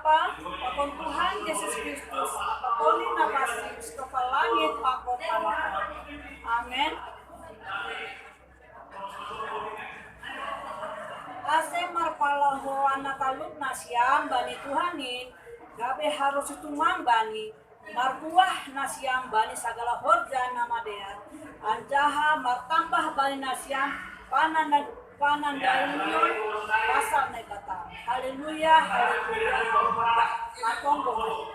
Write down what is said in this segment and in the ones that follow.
Bapa, pakon Tuhan Yesus Kristus, pakoni napasi, stoka langit, pakon Allah. Amin. Ase marpalaho anak kaluk nasyam bani Tuhanin, gabe harus tumang bani, marbuah nasyam bani segala horja nama dia, anjaha martambah bani nasyam panan daunyon pasal negata. Haleluya, haleluya, haleluya. Matonggo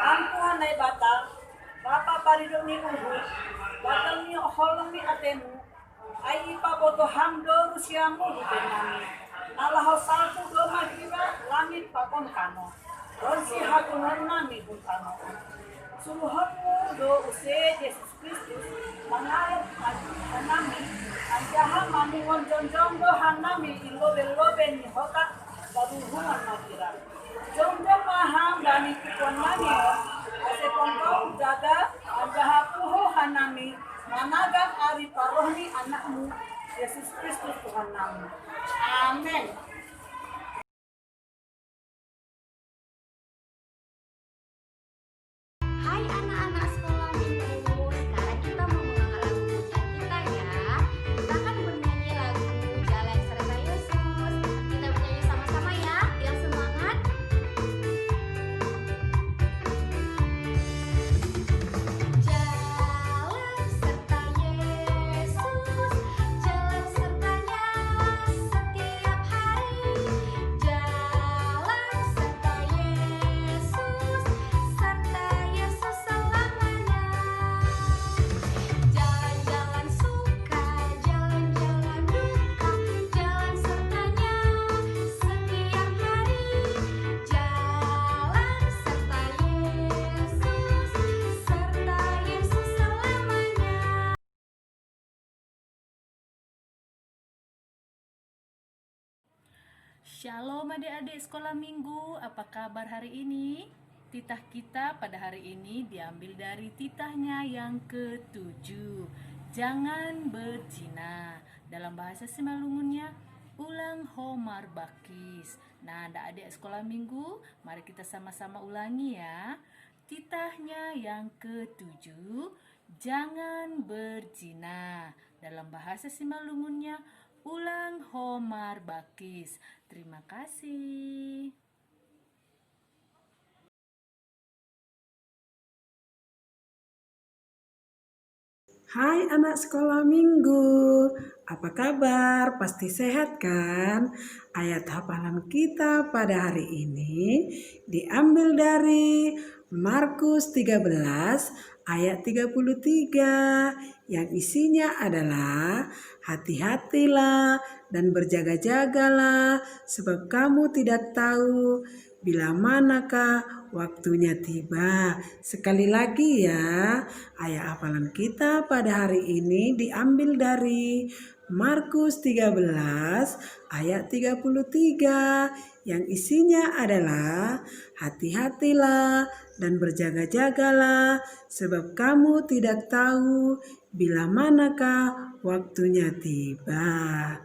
ang Tuhan ay batal, Bapa parido ni uhu, batal ni holong ni atemu, ay ipaboto hamdo rusyamu hubenami. Nalaho salpu do magira langit pakon kano. Ronsi hakunan nami huntano. Suluhotmu do use Yesus Kristus mangarap hanami. Anjaha mamungon jonjong do hanami ilobe-lobe ni hotak baruhungan magira. Jonjong maham bani kukuan nami ase kongkong jaga anjaha puho hanami. Managang ari parohni anakmu Yesus Kristus Tuhan namu. Amin. Hai anak-anak sekolah minggu, sekarang kita mau mengenal lagu pujian kita ya. Kita akan bernyanyi lagu Jalan Serta Yesus. Kita bernyanyi sama-sama ya, yang semangat. Jalan serta Yesus, jalan sertanya setiap hari. Jalan serta Yesus, serta Yesus selamanya. Jalan-jalan suka, jalan-jalan duka, jalan sertanya setiap hari. Jalan serta Yesus, serta Yesus selamanya. Shalom adik-adik sekolah minggu, apa kabar hari ini? Titah kita pada hari ini diambil dari titahnya yang ke-7. Jangan berzina. Dalam bahasa Simalungunnya, ulang homar bakis. Nah, adik-adik sekolah minggu, mari kita sama-sama ulangi ya. Titahnya yang ke-7, jangan berzina. Dalam bahasa Simalungunnya, ulang homar bakis. Terima kasih. Hai anak sekolah minggu, apa kabar? Pasti sehat kan? Ayat hafalan kita pada hari ini diambil dari Markus 13 ayat 33 yang isinya adalah hati-hatilah dan berjaga-jagalah sebab kamu tidak tahu bila manakah waktunya tiba. Sekali lagi ya, ayat hafalan kita pada hari ini diambil dari Markus 13 ayat 33 yang isinya adalah hati-hatilah dan berjaga-jagalah sebab kamu tidak tahu bila manakah waktunya tiba.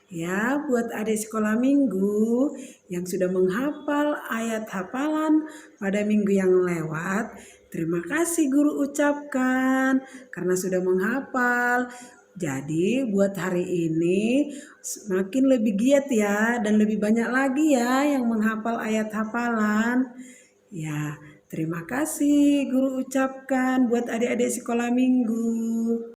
Ya, buat adik sekolah minggu yang sudah menghafal ayat hafalan pada minggu yang lewat, terima kasih guru ucapkan karena sudah menghafal. Jadi buat hari ini semakin lebih giat ya dan lebih banyak lagi ya yang menghafal ayat hafalan. Ya, terima kasih guru ucapkan buat adik-adik sekolah minggu.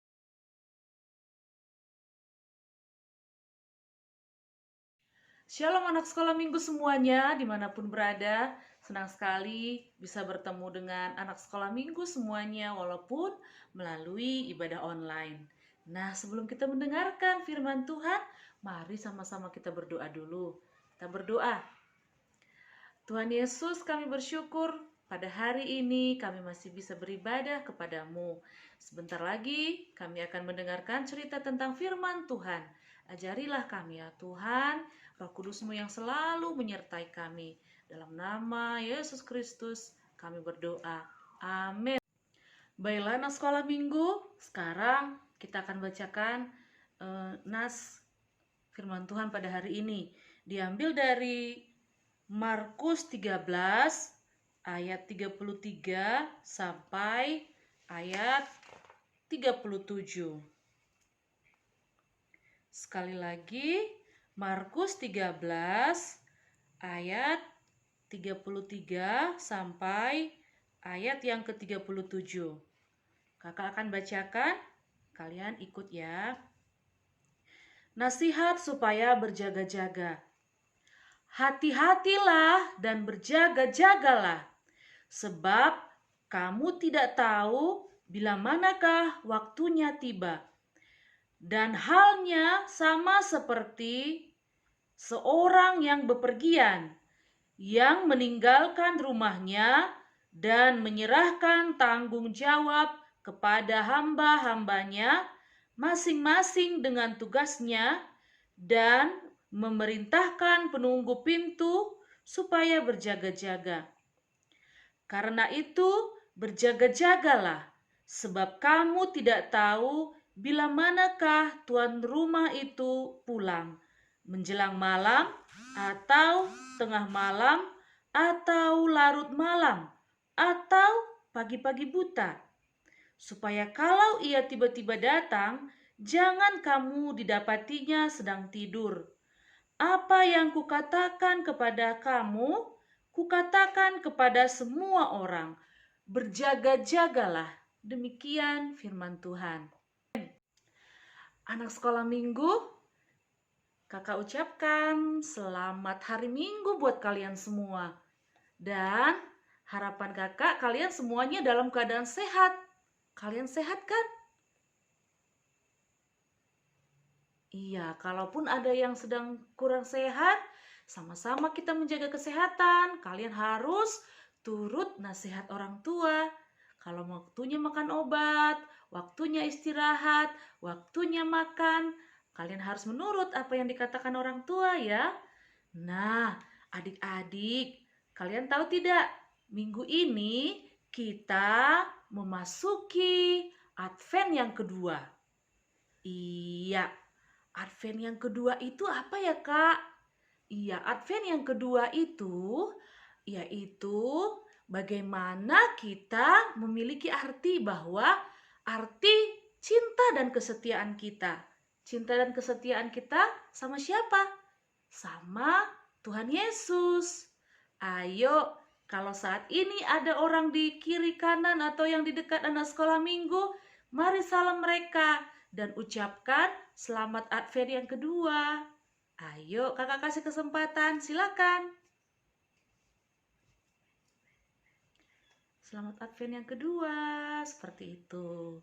Shalom anak sekolah minggu semuanya, dimanapun berada. Senang sekali bisa bertemu dengan anak sekolah minggu semuanya walaupun melalui ibadah online. Nah, sebelum kita mendengarkan firman Tuhan, mari sama-sama kita berdoa dulu. Kita berdoa. Tuhan Yesus, kami bersyukur pada hari ini kami masih bisa beribadah kepadamu. Sebentar lagi kami akan mendengarkan cerita tentang firman Tuhan. Ajarilah kami ya Tuhan, Roh Kudus-Mu yang selalu menyertai kami. Dalam nama Yesus Kristus kami berdoa. Amin. Baiklah anak sekolah minggu, sekarang kita akan bacakan nas firman Tuhan pada hari ini. diambil dari Markus 13 ayat 33 sampai ayat 37. Sekali lagi, Markus 13 ayat 33 sampai ayat yang ke-37. Kakak akan bacakan, kalian ikut ya. Nasihat supaya berjaga-jaga. Hati-hatilah dan berjaga-jagalah, sebab kamu tidak tahu bila manakah waktunya tiba. Dan halnya sama seperti seorang yang bepergian, yang meninggalkan rumahnya dan menyerahkan tanggung jawab kepada hamba-hambanya masing-masing dengan tugasnya dan memerintahkan penunggu pintu supaya berjaga-jaga. Karena itu, berjaga-jagalah, sebab kamu tidak tahu bila manakah tuan rumah itu pulang, menjelang malam, atau tengah malam, atau larut malam, atau pagi-pagi buta. Supaya kalau ia tiba-tiba datang, jangan kamu didapatinya sedang tidur. Apa yang kukatakan kepada kamu, kukatakan kepada semua orang, berjaga-jagalah. Demikian firman Tuhan. Anak sekolah minggu, kakak ucapkan selamat hari Minggu buat kalian semua. Dan harapan kakak kalian semuanya dalam keadaan sehat. Kalian sehat kan? Iya, kalaupun ada yang sedang kurang sehat, sama-sama kita menjaga kesehatan. Kalian harus turut nasihat orang tua. Kalau waktunya makan obat, waktunya istirahat, waktunya makan, kalian harus menurut apa yang dikatakan orang tua ya. Nah, adik-adik, kalian tahu tidak? Minggu ini kita memasuki Advent yang kedua. Iya. Advent yang kedua itu apa ya, Kak? Iya, Advent yang kedua itu yaitu bagaimana kita memiliki arti bahwa arti cinta dan kesetiaan kita. Cinta dan kesetiaan kita sama siapa? Sama Tuhan Yesus. Ayo, kalau saat ini ada orang di kiri kanan atau yang di dekat anak sekolah minggu, mari salam mereka dan ucapkan selamat Advent yang kedua. Ayo kakak kasih kesempatan, silakan. Selamat Advent yang kedua, seperti itu.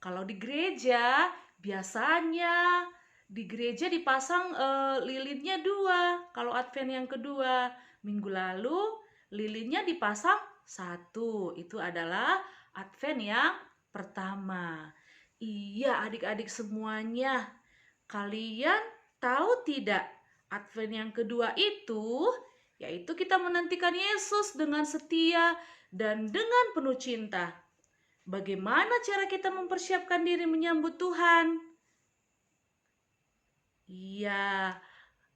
Kalau di gereja, biasanya di gereja dipasang lilinnya 2. Kalau Advent yang kedua, minggu lalu lilinnya dipasang 1. Itu adalah Advent yang pertama. Iya, adik-adik semuanya, kalian tahu tidak Advent yang kedua itu yaitu kita menantikan Yesus dengan setia dan dengan penuh cinta. Bagaimana cara kita mempersiapkan diri menyambut Tuhan? Iya,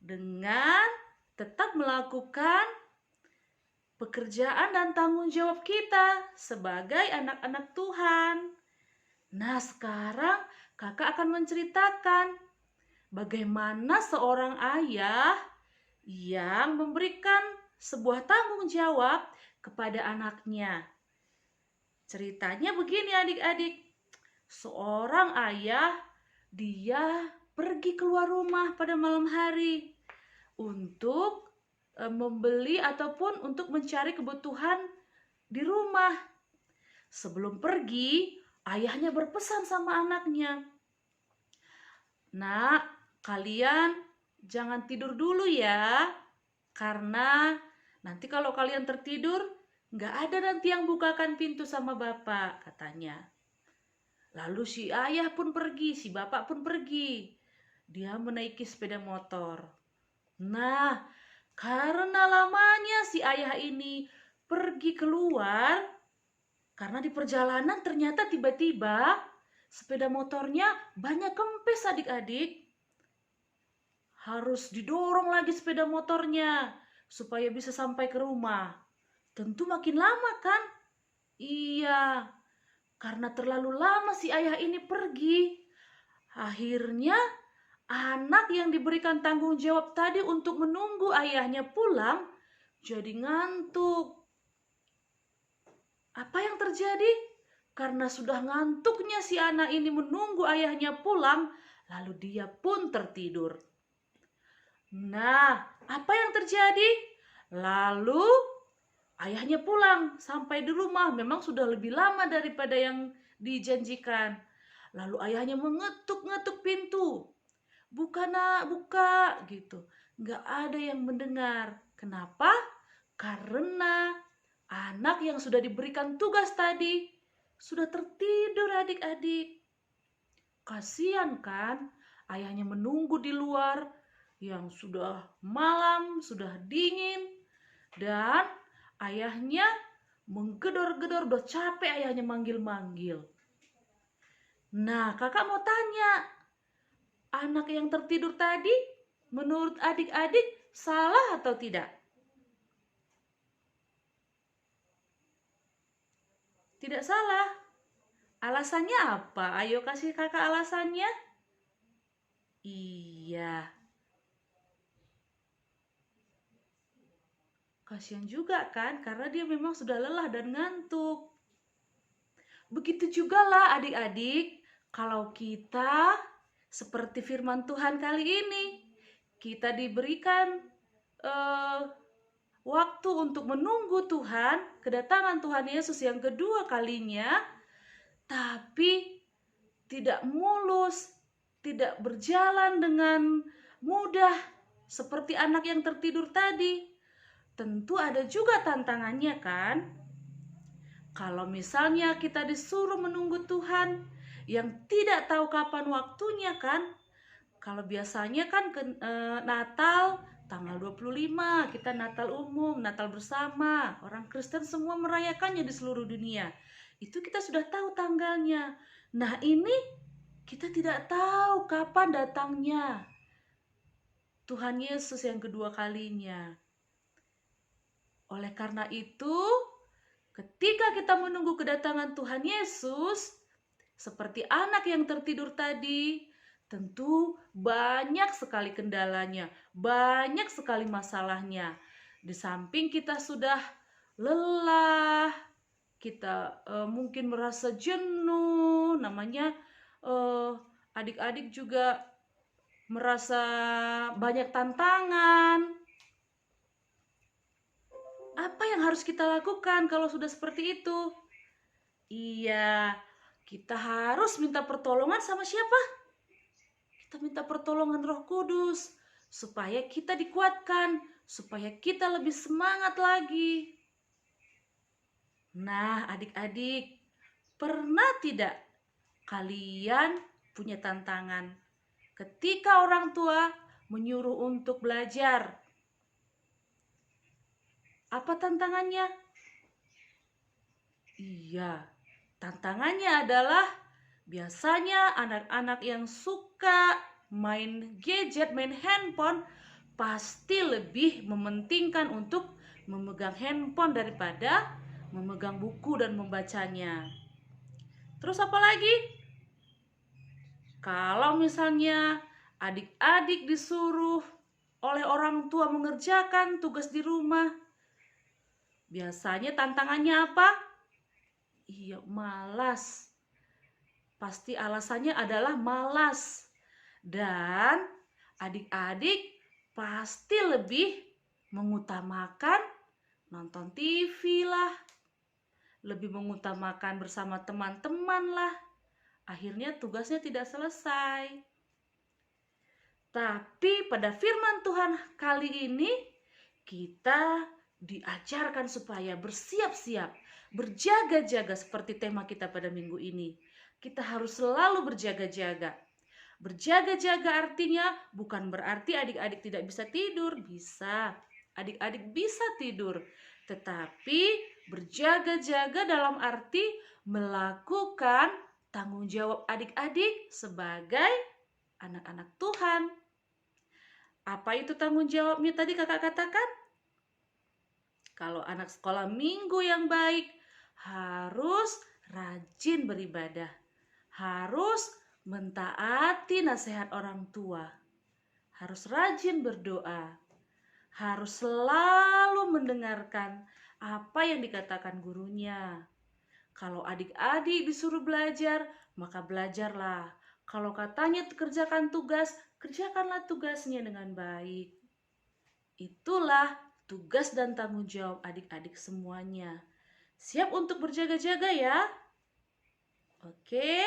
dengan tetap melakukan pekerjaan dan tanggung jawab kita sebagai anak-anak Tuhan. Nah, sekarang kakak akan menceritakan bagaimana seorang ayah yang memberikan sebuah tanggung jawab kepada anaknya. Ceritanya begini adik-adik. Seorang ayah, dia pergi keluar rumah pada malam hari untuk membeli ataupun untuk mencari kebutuhan di rumah. Sebelum pergi, ayahnya berpesan sama anaknya, "Nak, kalian jangan tidur dulu ya, karena nanti kalau kalian tertidur, nggak ada nanti yang bukakan pintu sama bapak," katanya. Lalu si ayah pun pergi, si bapak pun pergi. Dia menaiki sepeda motor. Nah, karena lamanya si ayah ini pergi keluar, karena di perjalanan ternyata tiba-tiba sepeda motornya banyak kempes adik-adik. harus didorong lagi sepeda motornya supaya bisa sampai ke rumah. Tentu makin lama kan? Iya, karena terlalu lama si ayah ini pergi. Akhirnya anak yang diberikan tanggung jawab tadi untuk menunggu ayahnya pulang jadi ngantuk. Apa yang terjadi? Karena sudah ngantuknya si anak ini menunggu ayahnya pulang, lalu dia pun tertidur. Nah, apa yang terjadi? Lalu ayahnya pulang sampai di rumah memang sudah lebih lama daripada yang dijanjikan. Lalu ayahnya mengetuk-ngetuk pintu. Buka nak, buka gitu. Nggak ada yang mendengar. Kenapa? Karena anak yang sudah diberikan tugas tadi sudah tertidur adik-adik. Kasihan kan? Ayahnya menunggu di luar yang sudah malam, sudah dingin. Dan ayahnya menggedor-gedor, udah capek ayahnya manggil-manggil. Nah, kakak mau tanya, anak yang tertidur tadi menurut adik-adik salah atau tidak? Tidak salah. Alasannya apa? Ayo kasih kakak alasannya. Iya. Kasihan juga kan, karena dia memang sudah lelah dan ngantuk. Begitu juga lah adik-adik, kalau kita seperti firman Tuhan kali ini, kita diberikan waktu untuk menunggu Tuhan, kedatangan Tuhan Yesus yang kedua kalinya, tapi tidak mulus, tidak berjalan dengan mudah seperti anak yang tertidur tadi. Tentu ada juga tantangannya kan? Kalau misalnya kita disuruh menunggu Tuhan yang tidak tahu kapan waktunya kan? Kalau biasanya kan Natal tanggal 25 kita Natal umum, Natal bersama. Orang Kristen semua merayakannya di seluruh dunia. Itu kita sudah tahu tanggalnya. Nah, ini kita tidak tahu kapan datangnya Tuhan Yesus yang kedua kalinya. Oleh karena itu, ketika kita menunggu kedatangan Tuhan Yesus, seperti anak yang tertidur tadi, tentu banyak sekali kendalanya, banyak sekali masalahnya. Di samping kita sudah lelah, kita mungkin merasa jenuh, namanya adik-adik juga merasa banyak tantangan. Apa yang harus kita lakukan kalau sudah seperti itu? Iya, kita harus minta pertolongan sama siapa? Kita minta pertolongan Roh Kudus supaya kita dikuatkan, supaya kita lebih semangat lagi. Nah, adik-adik, pernah tidak kalian punya tantangan ketika orang tua menyuruh untuk belajar? Apa tantangannya? Iya, tantangannya adalah biasanya anak-anak yang suka main gadget, main handphone, pasti lebih mementingkan untuk memegang handphone daripada memegang buku dan membacanya. Terus apa lagi? Kalau misalnya adik-adik disuruh oleh orang tua mengerjakan tugas di rumah, biasanya tantangannya apa? Iya, malas. Pasti alasannya adalah malas. Dan adik-adik pasti lebih mengutamakan nonton TV lah. Lebih mengutamakan bersama teman-teman lah. Akhirnya tugasnya tidak selesai. Tapi pada firman Tuhan kali ini kita diajarkan supaya bersiap-siap, berjaga-jaga seperti tema kita pada minggu ini. Kita harus selalu berjaga-jaga. Berjaga-jaga artinya bukan berarti adik-adik tidak bisa tidur, bisa. Adik-adik bisa tidur, tetapi berjaga-jaga dalam arti melakukan tanggung jawab adik-adik sebagai anak-anak Tuhan. Apa itu tanggung jawabnya tadi kakak katakan? Kalau anak sekolah minggu yang baik harus rajin beribadah, harus mentaati nasihat orang tua, harus rajin berdoa, harus selalu mendengarkan apa yang dikatakan gurunya. Kalau adik-adik disuruh belajar, maka belajarlah. Kalau katanya kerjakan tugas, kerjakanlah tugasnya dengan baik. Itulah tugas dan tanggung jawab adik-adik semuanya. Siap untuk berjaga-jaga ya? Oke.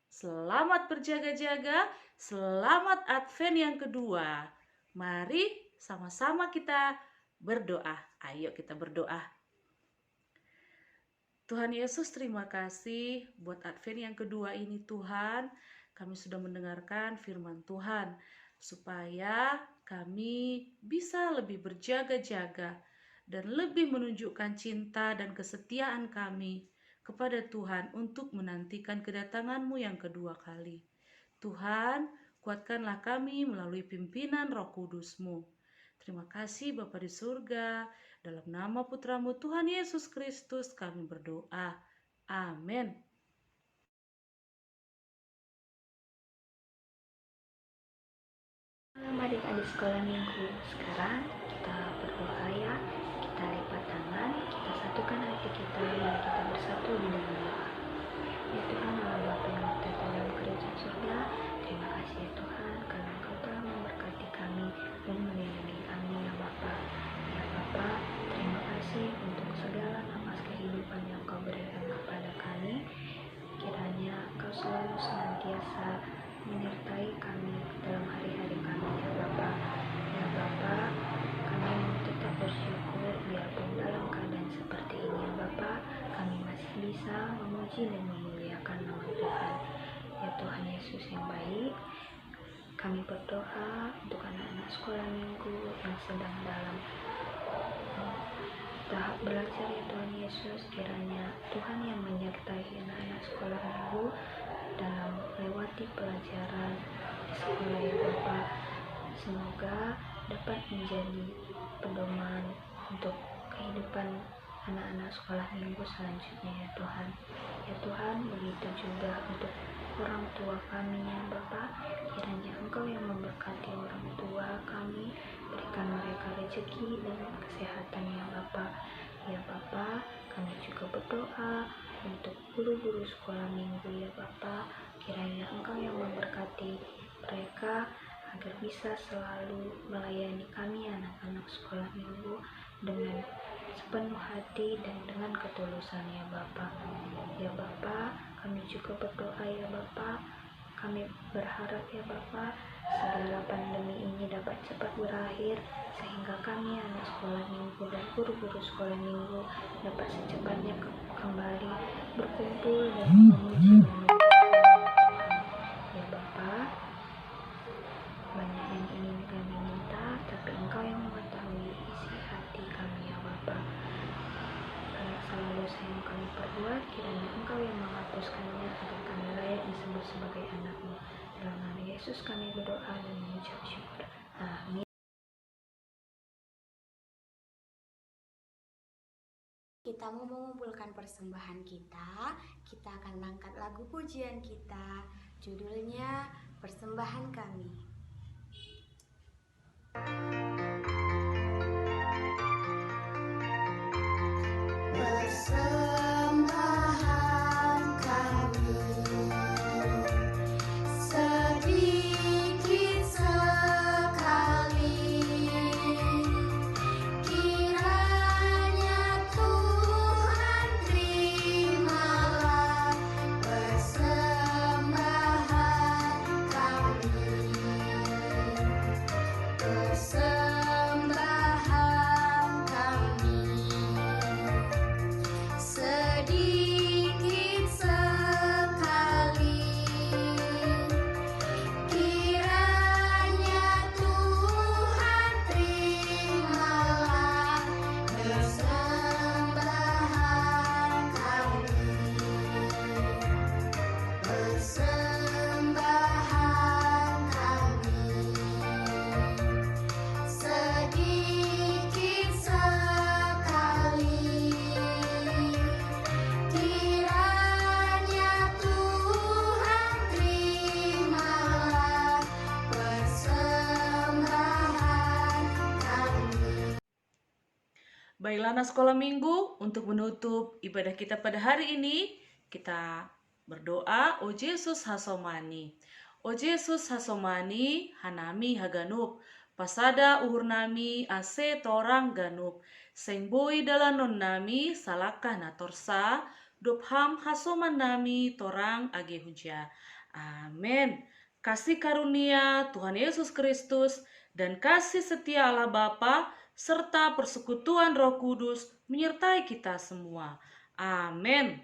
Selamat berjaga-jaga, selamat Advent yang kedua. Mari sama-sama kita berdoa. Ayo kita berdoa. Tuhan Yesus, terima kasih buat Advent yang kedua ini Tuhan. Kami sudah mendengarkan firman Tuhan, supaya kami bisa lebih berjaga-jaga dan lebih menunjukkan cinta dan kesetiaan kami kepada Tuhan untuk menantikan kedatangan-Mu yang kedua kali. Tuhan, kuatkanlah kami melalui pimpinan Roh Kudus-Mu. Terima kasih Bapa di surga, dalam nama Putra-Mu Tuhan Yesus Kristus kami berdoa. Amin. Malam adik-adik sekolah minggu, sekarang kita berdoa ya. Kita lipat tangan, kita satukan hati kita, mari kita bersatu di dalam doa. Ya Tuhan, Allah Bapa yang berada dalam kerajaan surga, terima kasih ya Tuhan, karena Engkau telah memberkati kami dan melindungi kami ya Bapa. Ya Bapa, terima kasih untuk segala nafas kehidupan yang Engkau berikan kepada kami. Kiranya Engkau selalu senantiasa menyertai kami dalam hari-hari kami ya Bapa. Ya Bapa, kami mau tetap bersyukur biarpun dalam keadaan seperti ini ya Bapa, kami masih bisa memuji dan memuliakan nama Tuhan. Ya Tuhan Yesus yang baik, kami berdoa untuk anak-anak sekolah minggu yang sedang dalam tahap belajar ya Tuhan Yesus. Kiranya Tuhan yang menyertai anak-anak sekolah minggu dalam melewati pelajaran di sekolah ya Bapa. Semoga dapat menjadi pedoman untuk kehidupan anak-anak sekolah minggu selanjutnya ya Tuhan. Ya Tuhan, begitu juga untuk orang tua kami ya Bapa. Kiranya Engkau yang memberkati orang tua kami, berikan mereka rezeki dan kesehatan ya Bapa. Ya Bapa, kami juga berdoa untuk guru-guru sekolah minggu ya Bapa. Kiranya Engkau yang memberkati mereka agar bisa selalu melayani kami anak-anak sekolah minggu dengan sepenuh hati dan dengan ketulusan ya Bapa. Ya Bapa, kami juga berdoa ya Bapa. Kami berharap ya Bapa, segala pandemi ini dapat cepat berakhir, sehingga kami anak sekolah minggu dan guru-guru sekolah minggu dapat secepatnya kembali berkumpul dan memuji nama Tuhan. Ya Bapa, banyak yang ingin kami minta, tapi Engkau yang mengetahui isi hati kami ya Bapa. Karena selalu sayang kami perbuat, kiranya Engkau yang menghapuskannya agar kami layak disebut sebagai anak-Mu. Dalam nama Yesus kami berdoa dan mengucap syukur. Amin. Kita mau mengumpulkan persembahan kita akan angkat lagu pujian kita. Judulnya Persembahan Kami. Persembahan kami sedikit sekali, kiranya Tuhan terimalah persembahan kami. Baiklah anak sekolah minggu, untuk menutup ibadah kita pada hari ini, kita berdoa, O Yesus hasomani. O Yesus hasomani, hanami haganup, pasada uhur nami ase torang ganup, seng boi dalanon nami salakah na torsa, dopham hasoman nami torang age huja. Amin. Kasih karunia Tuhan Yesus Kristus dan kasih setia Allah Bapa serta persekutuan Roh Kudus menyertai kita semua. Amin.